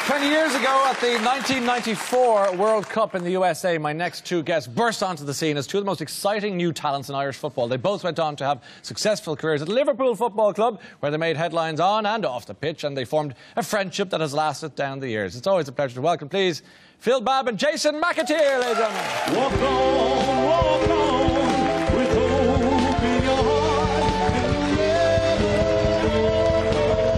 20 years ago at the 1994 World Cup in the USA, my next two guests burst onto the scene as two of the most exciting new talents in Irish football. They both went on to have successful careers at Liverpool Football Club, where they made headlines on and off the pitch, and they formed a friendship that has lasted down the years. It's always a pleasure to welcome, please, Phill, Babb and Jason McAteer, ladies and gentlemen. Walk on, with hope in your heart, and never walk alone.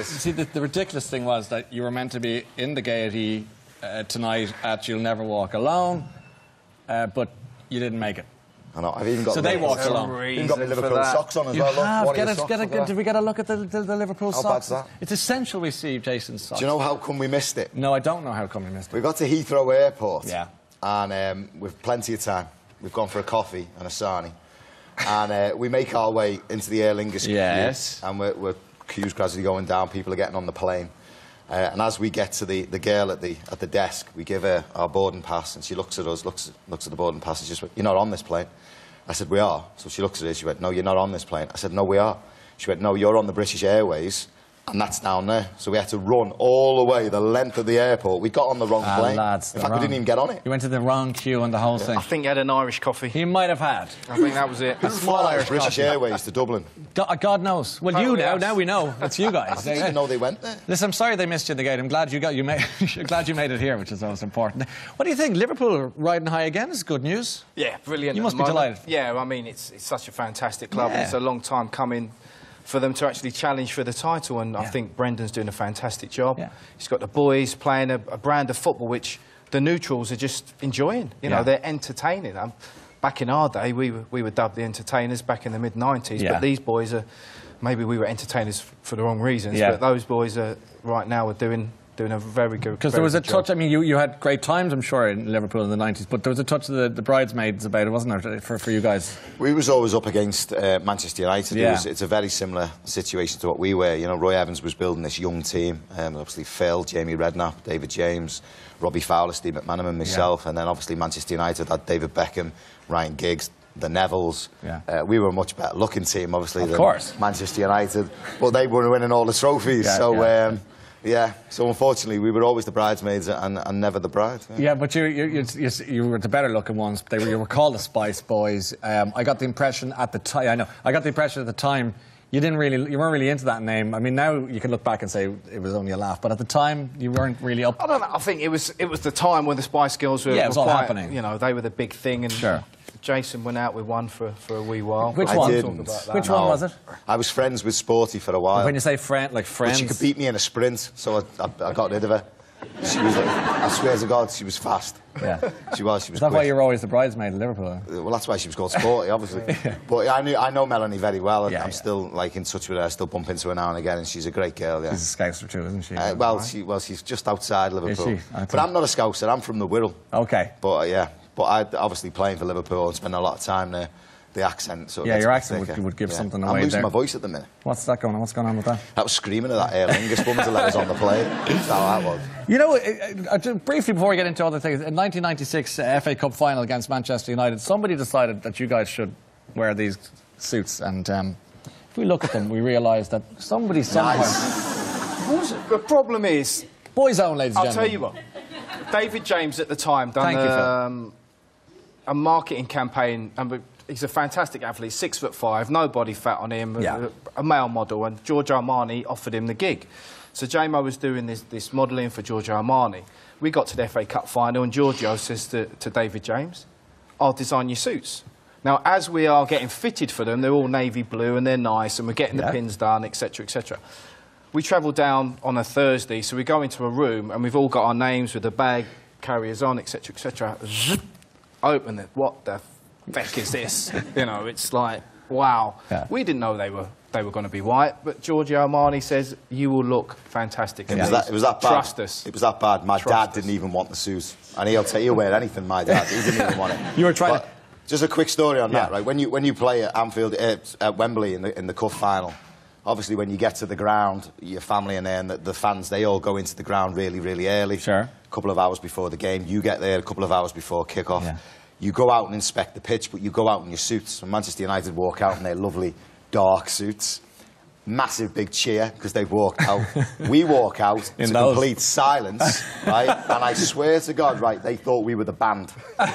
You see, the ridiculous thing was that you were meant to be in the Gaiety tonight at You'll Never Walk Alone, but you didn't make it. I know, I've even got so they walked along. You've got my Liverpool socks on as well. Did we get a look at the Liverpool socks? How bad's that? It's essential we see Jason's socks. Do you know how come we missed it? No, I don't know how come we missed it. We got to Heathrow Airport. Yeah. And with plenty of time. We've gone for a coffee and a sarnie. And we make our way into the Aer Lingus queue. Yes. And we're queues gradually going down. People are getting on the plane. And as we get to the girl at the desk, we give her our boarding pass, and she looks at us, looks at the boarding pass, and she just went, "You're not on this plane." I said, "We are." So she looks at it, she went, "No, you're not on this plane." I said, "No, we are." She went, "No, you're on the British Airways, and that's down there." So we had to run all the way, the length of the airport. We got on the wrong plane. Lads, in fact, we didn't even get on it. You went to the wrong queue and the whole thing. I think you had an Irish coffee. He might have had. I think that was it. A small Irish British Airways to Dublin. God knows. Well, now we know. It's you guys. I didn't know they went there. Listen, I'm sorry they missed you in the gate. I'm glad you made it here, which is always important. What do you think? Liverpool riding high again is good news. Yeah, brilliant. You must be delighted. Yeah, I mean, it's such a fantastic club. Yeah. It's a long time coming for them to actually challenge for the title, and I think Brendan's doing a fantastic job. Yeah. He's got the boys playing a brand of football which the neutrals are just enjoying. You know, they're entertaining. Back in our day, we were dubbed the entertainers back in the mid-90s, but these boys are, maybe we were entertainers for the wrong reasons, but those boys are right now are doing a very good job. Because there was a touch, I mean, you had great times, I'm sure, in Liverpool in the 90s, but there was a touch of the bridesmaids about it, wasn't there, for you guys? We was always up against Manchester United. It's a very similar situation to what we were. You know, Roy Evans was building this young team, obviously Phill, Jamie Redknapp, David James, Robbie Fowler, Steve McManaman, myself, and then obviously Manchester United had David Beckham, Ryan Giggs, the Nevilles. We were a much better looking team, obviously, than Manchester United, but they were winning all the trophies. So unfortunately, we were always the bridesmaids and never the bride. Yeah, but you were the better looking ones. You were called the Spice Boys. I got the impression at the time. I got the impression at the time you weren't really into that name. I mean, now you can look back and say it was only a laugh, but at the time you weren't really up. I don't know. I think it was the time when the Spice Girls were, it was all quite, happening. You know, they were the big thing, and Jason went out with one for a wee while. Which one? Which one was it? I was friends with Sporty for a while. When you say friend, like friends? But she could beat me in a sprint, so I got rid of her. She was, I swear to God, she was fast. Yeah. She was Is that quick. why you were always the bridesmaid in Liverpool? Well, that's why she was called Sporty, obviously. But I know Melanie very well. I'm still in touch with her. I still bump into her now and again, and she's a great girl. Yeah. She's a Scouser too, isn't she? She's just outside Liverpool. Is she? But I'm not a Scouser. I'm from the Wirral. Okay. But but I obviously playing for Liverpool and spending a lot of time there. The accent sort of your accent would give something away. I'm losing there. my voice at the minute. What's that going on? What's going on with that? That was screaming at that Aer Lingus woman to let us on the plane. That's how that was. You know, briefly before we get into other things, in 1996 FA Cup final against Manchester United, somebody decided that you guys should wear these suits, and if we look at them, we realise that somebody somewhere... The problem is... Boys own, ladies and gentlemen. I'll tell you what. David James at the time done a marketing campaign, and he's a fantastic athlete, 6'5", no body fat on him, a male model, and Giorgio Armani offered him the gig. So JMO was doing this modelling for Giorgio Armani. We got to the FA Cup final, and Giorgio says to David James, "I'll design your suits." Now, as we are getting fitted for them, they're all navy blue and they're nice, and we're getting the pins done, etc., etc. We travel down on a Thursday, so we go into a room, and we've all got our names with the bag carriers on, etc., etc. Open it. What the feck is this? You know, it's like, wow. We didn't know they were going to be white, but Giorgio Armani says you will look fantastic. It was that bad. Trust us. It was that bad. My dad didn't even want the suit, and he'll wear anything. My dad, he didn't even want it. You were trying. Just a quick story on that, right? When you play at Anfield, at Wembley in the cup final, obviously when you get to the ground, your family and then the fans, they all go into the ground really, really early. Sure. A couple of hours before the game, you get there a couple of hours before kick-off. you go out and inspect the pitch, but you go out in your suits. And Manchester United walk out in their lovely dark suits. Massive big cheer because they've walked out. We walk out to complete silence, right? And I swear to God, right, they thought we were the band. They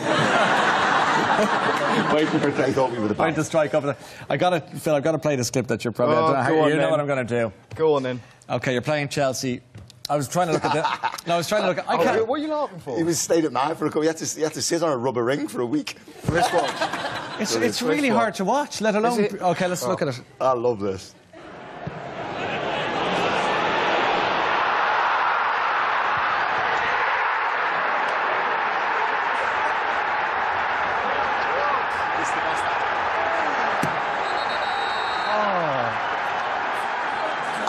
thought we were the band. Wait to strike up. Phil, I've got to play this clip that you're probably... you know what I'm going to do. Go on then. OK, you're playing Chelsea. I was trying to look at the... No, I was trying to look at... I can't... What are you laughing for? He was stayed at night for a couple. He had to sit on a rubber ring for a week. Wristwatch. It's really hard to watch, let alone... OK, let's look at it. I love this.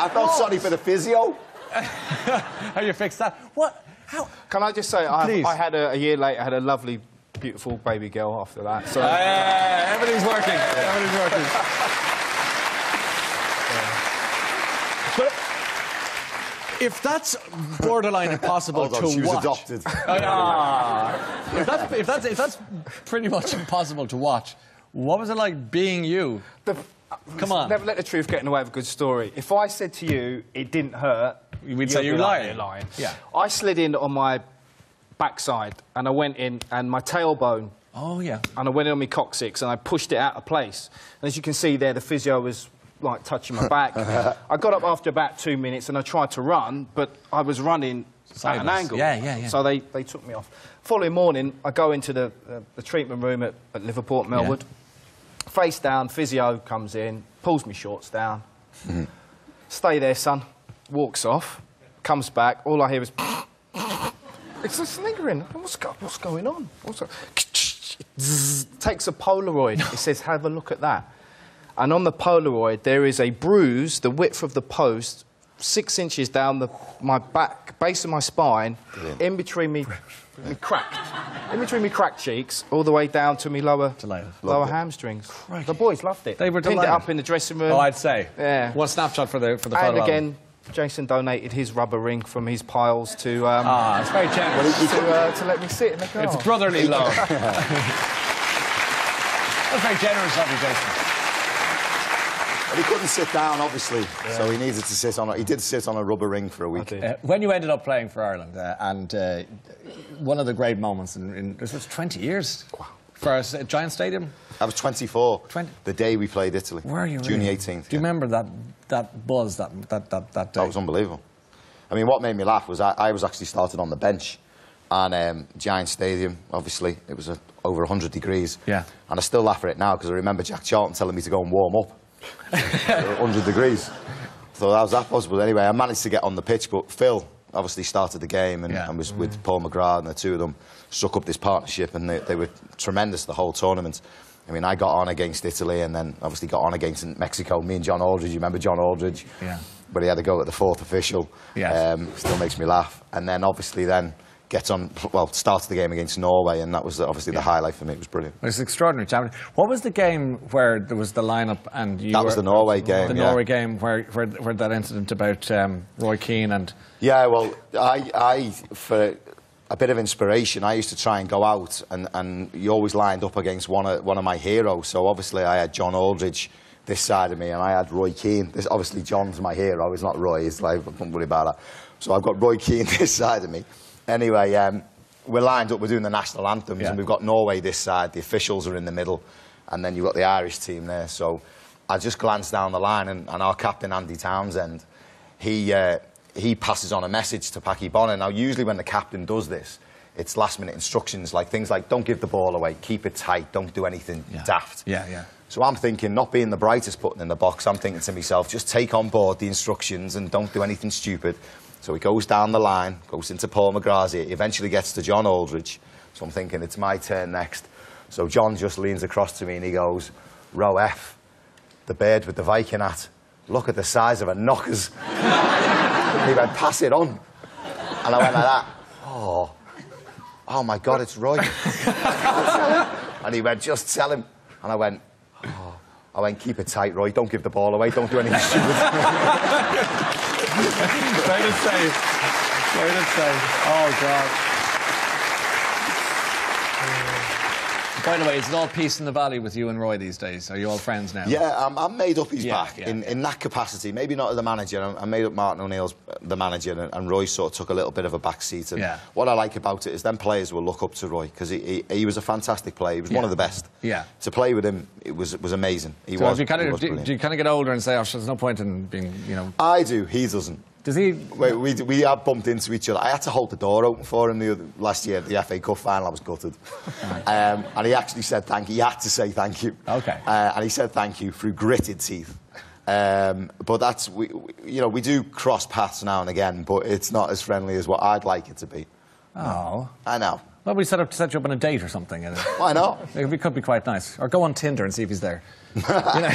I felt sorry for the physio. How you fix that? What? How? Can I just say, I had a year later, I had a lovely, beautiful baby girl after that. So everything's working. Everything's working. But if that's borderline impossible to she was watch, adopted. if that's pretty much impossible to watch, what was it like being you? Come on. Never let the truth get in the way of a good story. If I said to you, it didn't hurt, we'd say you're lying. Yeah. I slid in on my backside, and I went in, and my tailbone. Oh, yeah. And I went in on my coccyx, and I pushed it out of place. And as you can see there, the physio was, like, touching my back. I got up after about 2 minutes, and I tried to run, but I was running at an angle. Yeah. So they took me off. Following morning, I go into the treatment room at Liverpool, at Melwood. Yeah. Face down, physio comes in, pulls me shorts down. Stay there, son. Walks off, comes back. All I hear is... It's a sniggering. What's going on? Takes a Polaroid. It says, have a look at that. And on the Polaroid, there is a bruise, the width of the post, 6 inches down my back, base of my spine, in between me cracked cheeks, all the way down to me lower hamstrings. Crikey. The boys loved it. They were pinned delighted. it up in the dressing room. Oh, I'd say. Yeah. One snapshot for the photo And album. again, Jason donated his rubber ring from his piles to it's very generous. to let me sit in the car. It's brotherly love. That's very generous of you, Jason. But he couldn't sit down, obviously, so he needed to sit on. He did sit on a rubber ring for a week. When you ended up playing for Ireland, and one of the great moments this was 20 years for us at Giant Stadium. I was 24. The day we played Italy. Were you? June really? 18th. Do you remember that buzz that day? That was unbelievable. I mean, what made me laugh was I was actually started on the bench, and Giant Stadium. Obviously, it was over 100 degrees. Yeah. And I still laugh at it now because I remember Jack Charlton telling me to go and warm up. 100 degrees. So that was that possible. Anyway, I managed to get on the pitch, but Phill obviously started the game and was with Paul McGrath, and the two of them struck up this partnership, and they were tremendous the whole tournament. I mean, I got on against Italy and then obviously got on against Mexico. Me and John Aldridge, you remember John Aldridge? Yeah. But he had to go at the fourth official. Yes. Still makes me laugh. And then obviously gets on, starts the game against Norway, and that was obviously the highlight for me. It was brilliant. It was extraordinary. What was the game where there was the lineup and you? That was the Norway game. The Norway game where that incident about Roy Keane and. Yeah, well, I for a bit of inspiration, I used to try and go out, and you always lined up against one of my heroes. So obviously I had John Aldridge this side of me, and I had Roy Keane. Obviously John's my hero. He's not Roy. He's like, don't worry about that. So I've got Roy Keane this side of me. Anyway, we're lined up, we're doing the national anthems, and we've got Norway this side, the officials are in the middle, and then you've got the Irish team there. So I just glanced down the line, and our captain, Andy Townsend, he passes on a message to Packy Bonner. Now, usually when the captain does this, it's last-minute instructions, like things like, don't give the ball away, keep it tight, don't do anything daft. Yeah. So I'm thinking, not being the brightest button in the box, I'm thinking to myself, just take on board the instructions and don't do anything stupid. So he goes down the line, goes into Paul McGrath's ear, eventually gets to John Aldridge. So I'm thinking, it's my turn next. So John just leans across to me and he goes, row F, the bird with the Viking hat. Look at the size of her knockers. And he went, pass it on. And I went like that. Oh my God, it's Roy. And he went, just tell him. And I went, keep it tight, Roy. Don't give the ball away. Don't do anything stupid. Way to say. Oh, God. By the way, is it all peace in the valley with you and Roy these days? Are you all friends now? Yeah, I'm made up he's back yeah. in that capacity. Maybe not as the manager. I made up Martin O'Neill's the manager, and Roy sort of took a little bit of a back seat. And what I like about it is them players will look up to Roy because he was a fantastic player. He was one of the best. Yeah. To play with him, it was amazing. Do you kind of get older and say, oh, there's no point in being, you know... I do. He doesn't. Does he? We have bumped into each other. I had to hold the door open for him last year at the FA Cup final. I was gutted. And he actually said thank you. He had to say thank you. Okay. And he said thank you through gritted teeth. But that's, we do cross paths now and again, but it's not as friendly as what I'd like it to be. Oh. I know. Well, we set you up on a date or something. Why not? It could be quite nice. Or go on Tinder and see if he's there.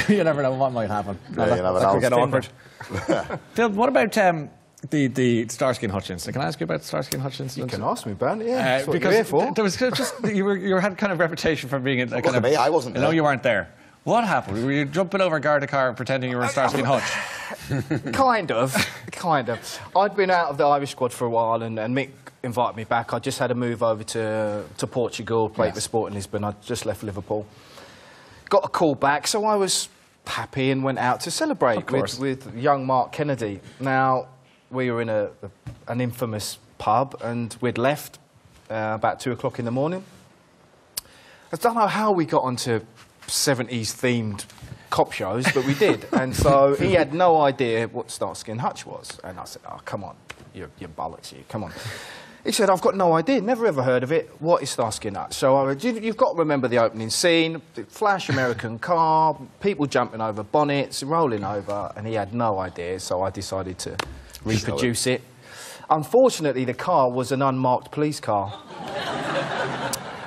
You never know what might happen. Yeah, that could get awkward. Phill, what about the Starsky and Hutch incident? Can I ask you about the Starsky and Hutch incident? You can ask me about it, yeah. That's what because you're here for. There was just you had kind of reputation for being a kind of... me, I wasn't there. No, you weren't there. What happened? Were you jumping over a Garda car pretending you were in Starsky and Hutch? Kind of. I'd been out of the Irish squad for a while, and Mick invited me back. I just had a move over to Portugal, played for Sporting Lisbon. I just left Liverpool. Got a call back, so I was happy and went out to celebrate with young Mark Kennedy. Now, we were in an infamous pub, and we'd left about 2 o'clock in the morning. I don't know how we got onto 70s-themed cop shows, but we did. And so he had no idea what Starsky and Hutch was. And I said, oh, come on, you're bollocks, you, come on. He said, I've got no idea, never ever heard of it. What is Starsky and Hutch? So I went, you've got to remember the opening scene, the flash American car, people jumping over bonnets, rolling over, and he had no idea, so I decided to reproduce it. Unfortunately, the car was an unmarked police car.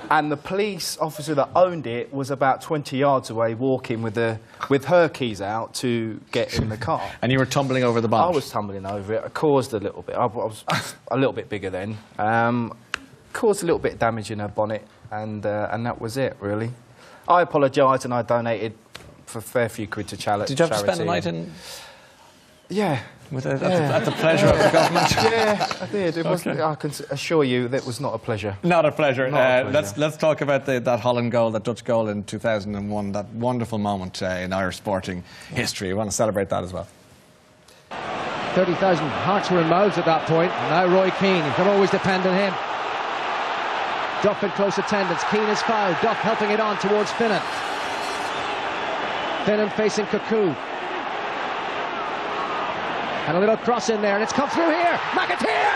And the police officer that owned it was about 20 yards away, walking with her keys out to get in the car. And you were tumbling over the bonnet? I was tumbling over it. I caused a little bit. I was a little bit bigger then. Caused a little bit of damage in her bonnet, and that was it, really. I apologised, and I donated for a fair few quid to charity. Did you have to spend the night in... Yeah. At the pleasure of the government? Yeah, I did. I can assure you that was not a pleasure. Not a pleasure. Not a pleasure. Let's talk about that Holland goal, that Dutch goal in 2001, that wonderful moment in Irish sporting history. We want to celebrate that as well. 30,000 hearts were in mouths at that point. Now Roy Keane, you can always depend on him. Duff in close attendance. Keane is fouled. Duff helping it on towards Finnan. Finnan facing Cuckoo. And a little cross in there, and it's come through here. McAteer!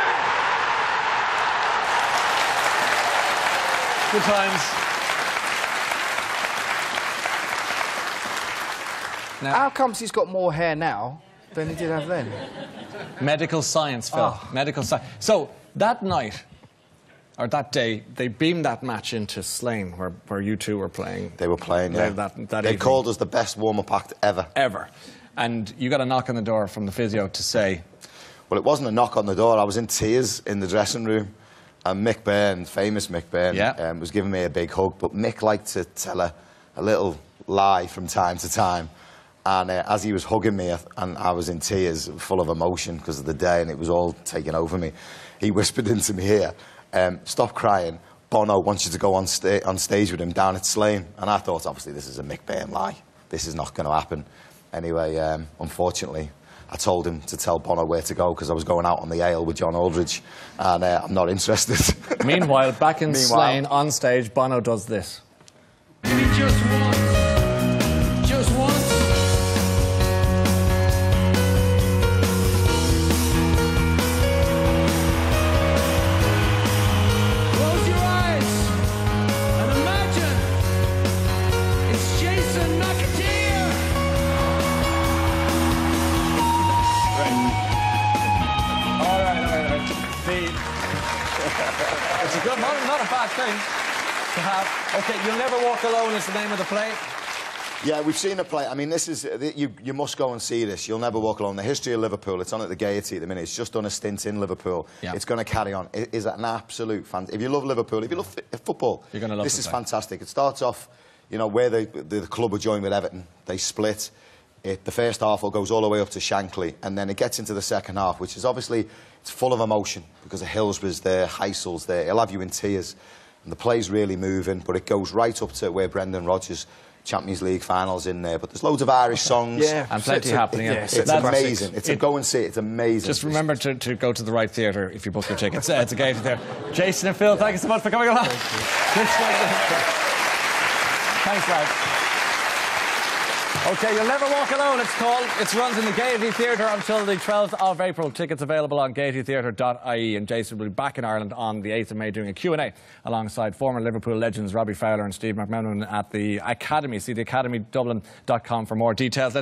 Good times. Now, how comes he's got more hair now than he did have then? Medical science, Phill. Oh. Medical science. So, that night, or that day, they beamed that match into Slane, where you two were playing. They were playing, yeah. They called us the best warm-up act ever. Ever. And you got a knock on the door from the physio to say... Well, it wasn't a knock on the door. I was in tears in the dressing room. And Mick Byrne, famous Mick Byrne, was giving me a big hug. But Mick liked to tell a little lie from time to time. And as he was hugging me, and I was in tears, full of emotion because of the day, and it was all taking over me, he whispered into me here, stop crying. Bono wants you to go on stage with him down at Slane. And I thought, obviously, this is a Mick Byrne lie. This is not going to happen. Anyway, unfortunately, I told him to tell Bono where to go because I was going out on the ale with John Aldridge, and I'm not interested. Meanwhile, back in Slane, on stage, Bono does this. Maybe just once. Just once. Close your eyes and imagine it's Jason McAteer. All right. It's a good moment, not a bad thing to have. OK, You'll Never Walk Alone is the name of the play. Yeah, we've seen a play. I mean, this is... You must go and see this. You'll Never Walk Alone. The history of Liverpool. It's on at the Gaiety at the minute. It's just done a stint in Liverpool. Yeah. It's going to carry on. It is an absolute fan. If you love Liverpool, if you love football, you're going to love this. Is fantastic. It starts off, you know, where the club will join with Everton. They split. The first half goes all the way up to Shankly, and then it gets into the second half, which is obviously it's full of emotion because Hillsborough's there, Heisel's there. He'll have you in tears. and the play's really moving, but it goes right up to where Brendan Rodgers Champions League finals in there, but there's loads of Irish songs. Yeah, and plenty happening. It's amazing. Go and see it. It's amazing. Just remember to go to the right theatre if you book your tickets. It's a Gaety Theatre. Jason and Phill, thank you so much for coming along. Thanks, lads. OK, You'll Never Walk Alone, it's called. It runs in the Gaety Theatre until the 12th of April. Tickets available on gaietytheatre.ie. And Jason will be back in Ireland on the 8th of May doing a Q&A alongside former Liverpool legends Robbie Fowler and Steve McManaman at the Academy. See theacademydublin.com for more details.